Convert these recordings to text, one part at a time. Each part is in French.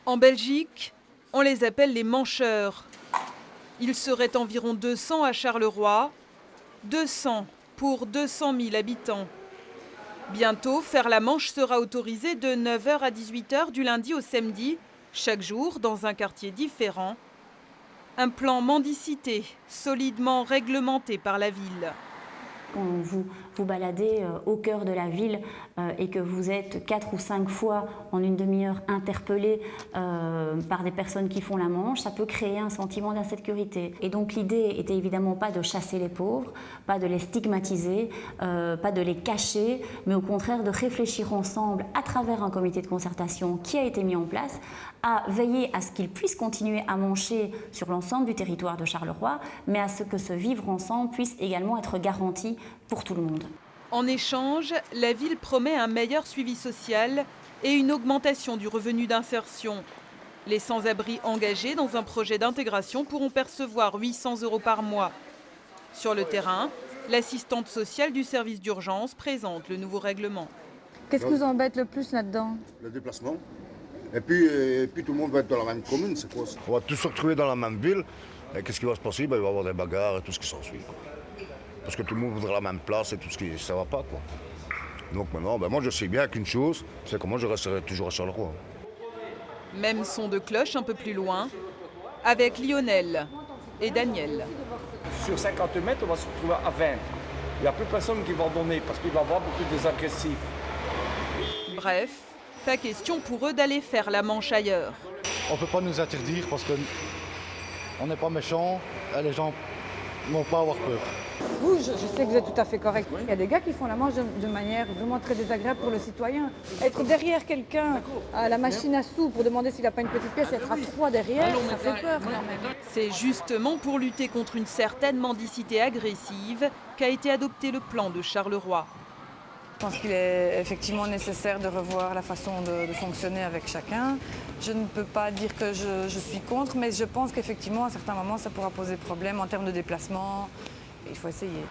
En Belgique, on les appelle les mancheurs. Ils seraient environ 200 à Charleroi, 200 pour 200 000 habitants. Bientôt, faire la manche sera autorisé de 9 h à 18 h du lundi au samedi, chaque jour dans un quartier différent. Un plan mendicité solidement réglementé par la ville. Quand vous baladez au cœur de la ville et que vous êtes 4 ou 5 fois en une demi-heure interpellé par des personnes qui font la manche, ça peut créer un sentiment d'insécurité. Et donc l'idée était évidemment pas de chasser les pauvres, pas de les stigmatiser, pas de les cacher, mais au contraire de réfléchir ensemble à travers un comité de concertation qui a été mis en place, à veiller à ce qu'ils puissent continuer à mancher sur l'ensemble du territoire de Charleroi, mais à ce que ce vivre ensemble puisse également être garanti pour tout le monde. En échange, la ville promet un meilleur suivi social et une augmentation du revenu d'insertion. Les sans-abri engagés dans un projet d'intégration pourront percevoir 800 € par mois. Sur le terrain, l'assistante sociale du service d'urgence présente le nouveau règlement. Qu'est-ce qui vous embête le plus là-dedans? Le déplacement. Et puis tout le monde va être dans la même commune, c'est quoi ça? On va tous se retrouver dans la même ville. Et qu'est-ce qui va se passer? Il va y avoir des bagarres et tout ce qui s'ensuit. Parce que tout le monde voudra la même place et tout ce qui... ça va pas, quoi. Donc maintenant, moi je sais bien qu'une chose, c'est que moi je resterai toujours à Charleroi. Même son de cloche un peu plus loin, avec Lionel et Daniel. Sur 50 mètres, on va se retrouver à 20. Il n'y a plus personne qui va donner parce qu'il va y avoir beaucoup des agressifs. Bref, pas question pour eux d'aller faire la manche ailleurs. On ne peut pas nous interdire parce qu'on n'est pas méchants et les gens n'ont pas à avoir peur. Vous, je sais que vous êtes tout à fait correct. Il y a des gars qui font la manche de manière vraiment très désagréable pour le citoyen. Être derrière quelqu'un à la machine à sous pour demander s'il n'a pas une petite pièce, être à 3 derrière, ça fait peur quand même. C'est justement pour lutter contre une certaine mendicité agressive qu'a été adopté le plan de Charleroi. Je pense qu'il est effectivement nécessaire de revoir la façon de fonctionner avec chacun. Je ne peux pas dire que je suis contre, mais je pense qu'effectivement, à certains moments, ça pourra poser problème en termes de déplacement. Il faut essayer.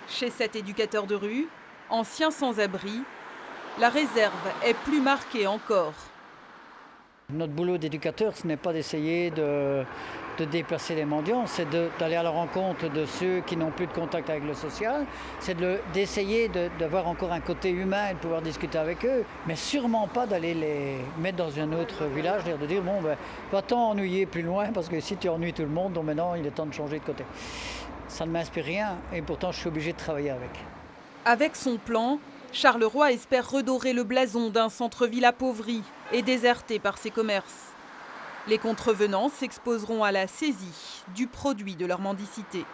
Chez cet éducateur de rue, ancien sans-abri, la réserve est plus marquée encore. Notre boulot d'éducateur, ce n'est pas d'essayer de déplacer les mendiants, c'est d'aller à la rencontre de ceux qui n'ont plus de contact avec le social, c'est d'essayer d'avoir encore un côté humain et de pouvoir discuter avec eux, mais sûrement pas d'aller les mettre dans un autre village, de dire bon, va-t'en ennuyer plus loin parce que si tu ennuies tout le monde, donc maintenant il est temps de changer de côté. Ça ne m'inspire rien et pourtant je suis obligé de travailler avec. Avec son plan, Charleroi espère redorer le blason d'un centre-ville appauvri et déserté par ses commerces. Les contrevenants s'exposeront à la saisie du produit de leur mendicité.